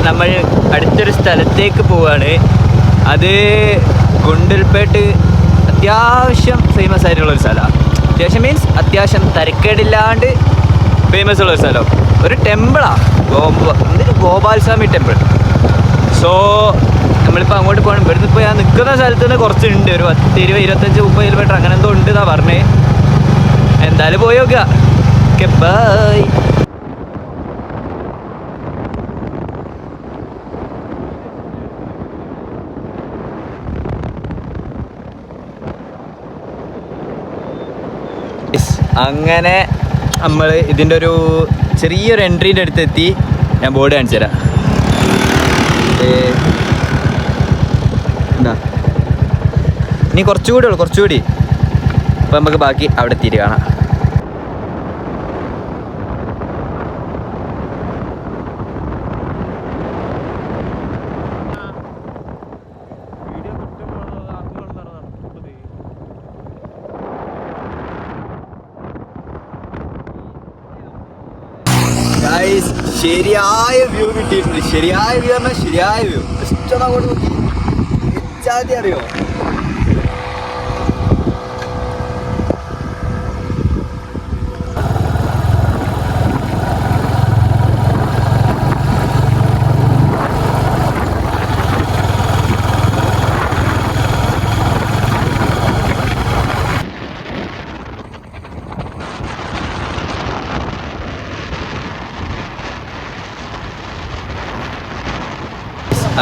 നമ്മൾ അടുത്തൊരു സ്ഥലത്തേക്ക് പോവുകയാണ്. അത് ഗുണ്ടൽപേട്ട് അത്യാവശ്യം ഫേമസ് ആയിട്ടുള്ളൊരു സ്ഥലമാണ്. അത്യാവശ്യം മീൻസ് അത്യാവശ്യം തരക്കേടില്ലാണ്ട് ഫേമസ് ഉള്ളൊരു സ്ഥലം. ഒരു ടെമ്പിളാണ്, ഗോപാൽസ്വാമി ടെമ്പിൾ. സോ നമ്മളിപ്പോൾ അങ്ങോട്ട് പോകണം. ഇവിടുന്ന് ഇപ്പോൾ ഞാൻ നിൽക്കുന്ന സ്ഥലത്ത് നിന്ന് കുറച്ചുണ്ട്, ഒരു 10, 20, 25, 30 കിലോമീറ്റർ അങ്ങനെ എന്തോ ഉണ്ട് എന്നാണ് പറഞ്ഞത്. എന്തായാലും പോയി നോക്കുക. Okay, bye. അങ്ങനെ നമ്മൾ ഇതിൻ്റെ ഒരു ചെറിയൊരു എൻട്രീൻ്റെ അടുത്തെത്തി. ഞാൻ ബോർഡ് കാണിച്ചു തരാം. എന്താ ഇനി കുറച്ചുകൂടി ഉള്ളു, കുറച്ചുകൂടി. അപ്പോൾ നമുക്ക് ബാക്കി അവിടെ എത്തിയിട്ട് കാണാം. ശരിയായ വ്യൂ കിട്ടിയിട്ടുണ്ട്. ശരിയായ വ്യൂ പറഞ്ഞാൽ ശരിയായ വ്യൂ. ഇഷ്ടം അങ്ങോട്ട് നോക്കി ഇച്ചാതി അറിയോ.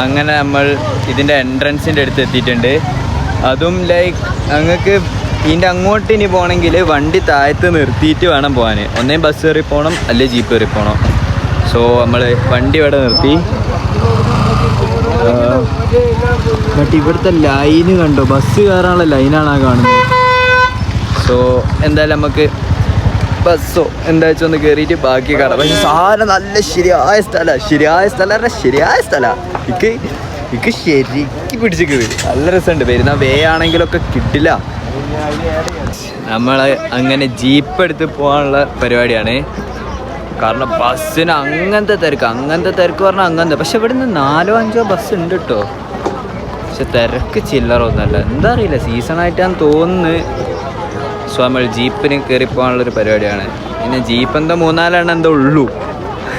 അങ്ങനെ നമ്മൾ ഇതിൻ്റെ എൻട്രൻസിൻ്റെ അടുത്ത് എത്തിയിട്ടുണ്ട്. അതും ലൈക്ക് ഞങ്ങൾക്ക് ഇതിൻ്റെ അങ്ങോട്ട് ഇനി പോകണമെങ്കിൽ വണ്ടി താഴത്ത് നിർത്തിയിട്ട് വേണം പോകാൻ. ഒന്നേ ബസ് കയറി പോകണം, അല്ലെങ്കിൽ ജീപ്പ് കയറി പോകണം. സോ നമ്മൾ വണ്ടി ഇവിടെ നിർത്തി. ബട്ട് ഇവിടുത്തെ ലൈന് കണ്ടോ, ബസ് കയറാനുള്ള ലൈനാണ് ആ കാണുന്നത്. സോ എന്തായാലും നമുക്ക് ബസ്സോ എന്താ വെച്ചാൽ ഒന്ന് കയറിയിട്ട് ബാക്കി കാണാം. പക്ഷെ സാധനം നല്ല ശരിയായ സ്ഥലമാണ്. എനിക്ക് ശരിക്ക് പിടിച്ച് കയറി. നല്ല രസമുണ്ട്. വരുന്ന വേ ആണെങ്കിലൊക്കെ കിട്ടില്ല. നമ്മൾ അങ്ങനെ ജീപ്പ് എടുത്ത് പോകാനുള്ള പരിപാടിയാണ്. കാരണം ബസ്സിന് അങ്ങനത്തെ തിരക്ക് പറഞ്ഞാൽ അങ്ങനത്തെ. പക്ഷെ ഇവിടുന്ന് 4-5 ബസ് ഉണ്ട് കേട്ടോ. പക്ഷെ തിരക്ക് ചില്ലറൊന്നുമല്ല. എന്താ അറിയില്ല, സീസണായിട്ടാണ് തോന്നുന്നു. സോ നമ്മൾ ജീപ്പിന് കയറി പോകാനുള്ളൊരു പരിപാടിയാണ്. പിന്നെ ജീപ്പ് എന്തോ 3-4 എന്തോ ഉള്ളൂ.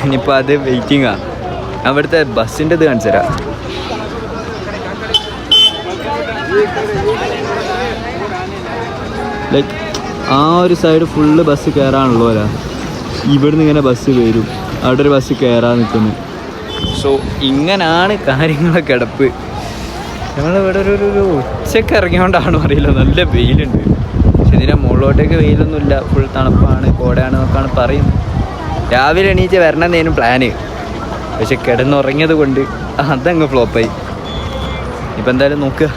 ഇനിയിപ്പോൾ അത് വെയിറ്റിങ്ങാണ്. അവിടുത്തെ ബസ്സിൻ്റെ ഇത് കാണിച്ചു തരാം. ലൈക്ക് ആ ഒരു സൈഡ് ഫുള്ള് ബസ് കയറാനുള്ളൂ അല്ല. ഇവിടുന്ന് ഇങ്ങനെ ബസ് വരും, അവിടെ ഒരു ബസ് കയറാൻ നിൽക്കുന്നു. സോ ഇങ്ങനെയാണ് കാര്യങ്ങളൊക്കെ കിടപ്പ്. നമ്മളിവിടെ ഒരു ഉച്ചക്ക് ഇറങ്ങിയോണ്ടാണോ അറിയില്ല, നല്ല വെയിലുണ്ട്. പക്ഷെ ഇതിൻ്റെ മുകളിലോട്ടേക്ക് വെയിലൊന്നുമില്ല, ഫുൾ തണുപ്പാണ്, കോടയാണെന്നൊക്കെയാണ് പറയുന്നത്. രാവിലെ എണീച്ച് വരണമെന്നേനും പ്ലാന്. പക്ഷെ കിടന്നുറങ്ങിയത് കൊണ്ട് അതങ്ങ് ഫ്ലോപ്പായി. ഇപ്പം എന്തായാലും നോക്കുക.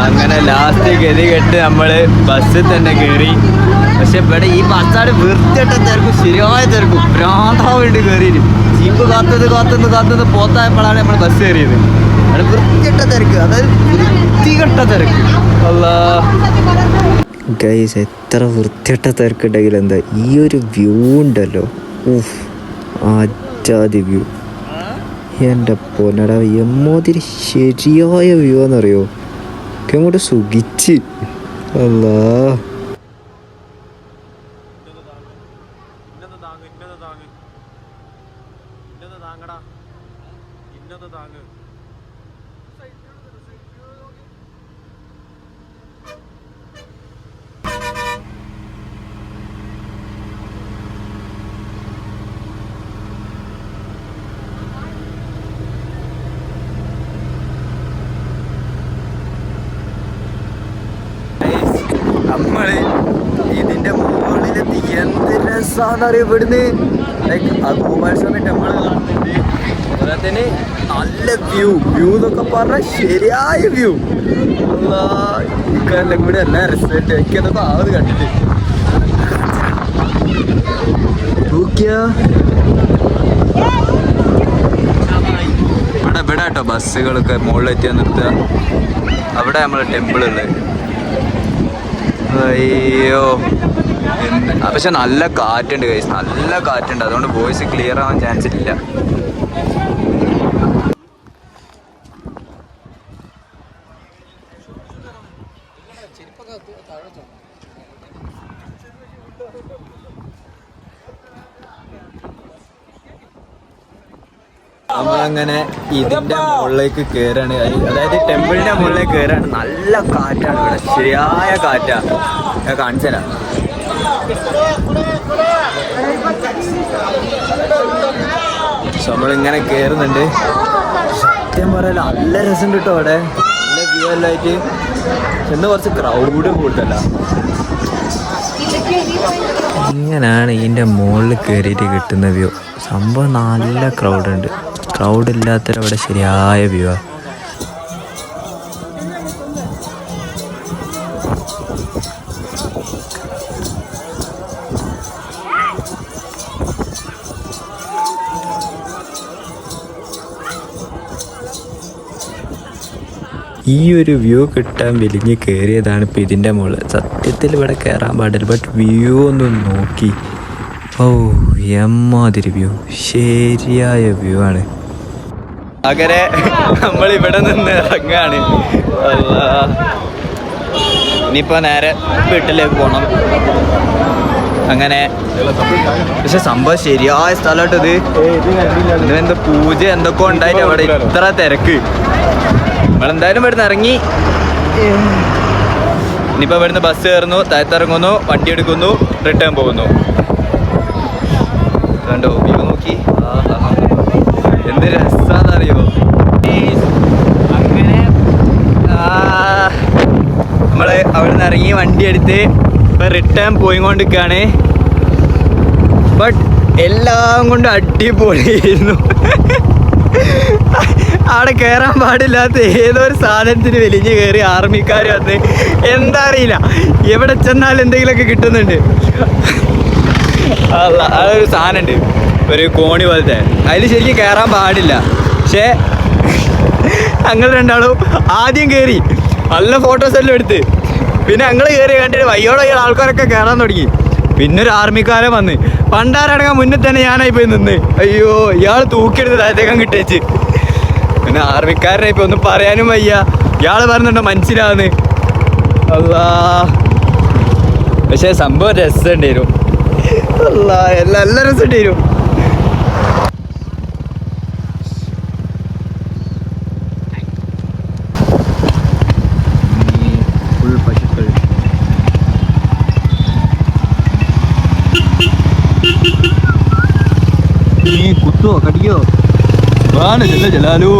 അങ്ങനെ ലാസ്റ്റ് ഗതി കെട്ട് നമ്മൾ ബസ്സിൽ തന്നെ കയറി. പക്ഷെ ഇവിടെ ഈ ബസ്സാട് വൃത്തിയിട്ട തിരക്കും, ശരിയായ തിരക്കും. ഭ്രാന്താൻ വേണ്ടി കയറിയിട്ട് ജീപ്പ് കാത്തുനിന്ന് പോത്തായപ്പോഴാണ് നമ്മൾ ബസ് കയറിയത്. അവിടെ വൃത്തിയിട്ട തിരക്ക്, അതായത് വൃത്തികെട്ട തിരക്ക്. അല്ലാ ഗൈസ്, എത്ര വൃത്തിയിട്ട തിരക്കുണ്ടെങ്കിൽ എന്താ, ഈ ഒരു വ്യൂ ഉണ്ടല്ലോ, ആജാതി വ്യൂ. എൻ്റെ പൊന്നട, എമ്മോതിരി ശരിയായ വ്യൂ എന്നറിയോ. ഒക്കെ അങ്ങോട്ട് സുഖിച്ച്. അല്ലാ നമ്മള് ഇതിന്റെ മുകളിലെത്തി. എന്ത് രസാന്നറിയോ ഇവിടുന്ന്. ലൈക്ക് ആ ഗോപാൽസ്വാമി ടെമ്പിൾ കാണുന്നുണ്ട്. അതുപോലെ തന്നെ നല്ല വ്യൂ എന്നൊക്കെ പറഞ്ഞാൽ ശരിയായ വ്യൂ. ഇക്കെല്ലാം കൂടി എല്ലാ രസമായിട്ട് എനിക്കതൊക്കെ ആവത് കണ്ടിട്ട്. ഇവിടെ കേട്ടോ ബസ്സുകളൊക്കെ മുകളിലെത്തിയാൽ നിർത്തുക. അവിടെ നമ്മളെ ടെമ്പിൾ ഉള്ളത്. അയ്യോ, പക്ഷെ നല്ല കാറ്റുണ്ട് ഗൈസ്, നല്ല കാറ്റുണ്ട്. അതുകൊണ്ട് വോയിസ് ക്ലിയർ ആവാൻ ചാൻസ് ഇല്ല. നമ്മളങ്ങനെ ഇതിന്റെ മുകളിലേക്ക് കയറാണ്, അതായത് ടെമ്പിളിന്റെ മുകളിലേക്ക് കയറാണ്. നല്ല കാറ്റാണ് ഇവിടെ, ശരിയായ കാറ്റാ. ഞാൻ കാണിച്ചു തരാം. നമ്മളിങ്ങനെ കയറുന്നുണ്ട്. സത്യം പറയാൻ നല്ല രസമുണ്ട് കേട്ടോ അവിടെ, നല്ല വ്യൂ എല്ലാം ആയിട്ട്. എന്ന് കുറച്ച് ക്രൗഡ് കൂടുതല. ഇങ്ങനെയാണ് ഇതിന്റെ മുകളിൽ കയറിയിട്ട് കിട്ടുന്ന വ്യൂ. സംഭവം നല്ല ക്രൗഡുണ്ട്. ക്രൗഡ് ഇല്ലാത്തവിടെ ശരിയായ വ്യൂ ആണ്. ഈ ഒരു വ്യൂ കിട്ടാൻ വലിഞ്ഞ് കയറിയതാണ് ഇപ്പം ഇതിൻ്റെ മുകളിൽ. സത്യത്തിൽ ഇവിടെ കയറാൻ പാടില്ല, ബട്ട് വ്യൂ ഒന്ന് നോക്കി. ഓ എമ്മാതിരി വ്യൂ, ശരിയായ വ്യൂ ആണ്. അങ്ങനെ നമ്മളിവിടെ നിന്ന് ഇറങ്ങാണ്. ഇനിയിപ്പോൾ നേരെ വീട്ടിലേക്ക് പോകണം. അങ്ങനെ പക്ഷെ സംഭവം ശരിയായ സ്ഥലമായിട്ടത്. ഇതെന്താ പൂജ എന്തൊക്കെ ഉണ്ടായിട്ട് അവിടെ ഇത്ര തിരക്ക്. നമ്മളെന്തായാലും ഇവിടുന്ന് ഇറങ്ങി. ഇനിയിപ്പോൾ ഇവിടുന്ന് ബസ് കയറുന്നു, താഴത്തിറങ്ങുന്നു, വണ്ടി എടുക്കുന്നു, റിട്ടേൺ പോകുന്നു. കണ്ടോ വ്യൂ നോക്കി, എന്ത് രസാന്നറിയോ. അങ്ങനെ നമ്മള് അവിടുന്ന് ഇറങ്ങി വണ്ടി എടുത്ത് ഇപ്പൊ റിട്ടേൺ പോയിക്കൊണ്ടിരിക്കുകയാണ്. ബട്ട് എല്ലാം കൊണ്ടും അടിപൊളിയായിരുന്നു. അവിടെ കയറാൻ പാടില്ലാത്ത ഏതോ ഒരു സാധനത്തിന് വലിഞ്ഞ് കയറി ആർമിക്കാർ വന്ന്, എന്താ അറിയില്ല, എവിടെ ചെന്നാലും എന്തെങ്കിലുമൊക്കെ കിട്ടുന്നുണ്ട്. അതൊരു സാധനമുണ്ട്, ഒരു കോണി പോലത്തെ. അതിൽ ശരിക്കും കയറാൻ പാടില്ല. പക്ഷേ ഞങ്ങൾ രണ്ടാളും ആദ്യം കയറി നല്ല ഫോട്ടോസ് എല്ലാം എടുത്ത്, പിന്നെ ഞങ്ങൾ കയറി കണ്ടിട്ട് വയ്യോടെ ആൾക്കാരൊക്കെ കയറാൻ തുടങ്ങി. പിന്നെ ഒരു ആർമിക്കാരൻ വന്ന് പണ്ടാരടങ്ങാൻ മുന്നിൽ തന്നെ ഞാനായി പോയി നിന്ന്. അയ്യോ, ഇയാൾ തൂക്കിയെടുത്ത് താഴത്തേക്കാൻ കിട്ടിയേച്ച്. പിന്നെ ആർമിക്കാരനെ ഇപ്പൊ ഒന്നും പറയാനും വയ്യ. ഇയാൾ പറഞ്ഞിട്ടുണ്ടോ മനസ്സിലാവുന്ന്. അല്ലാ, പക്ഷെ സംഭവം രസമുണ്ടായിരുന്നു. അല്ലാ, നല്ല രസമുണ്ടായിരുന്നു. കുത്തോ കടിക്കോ ജലാലു.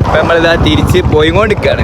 ഇപ്പം നമ്മളിതാ തിരിച്ച് പോയിക്കൊണ്ടിരിക്കുകയാണ്.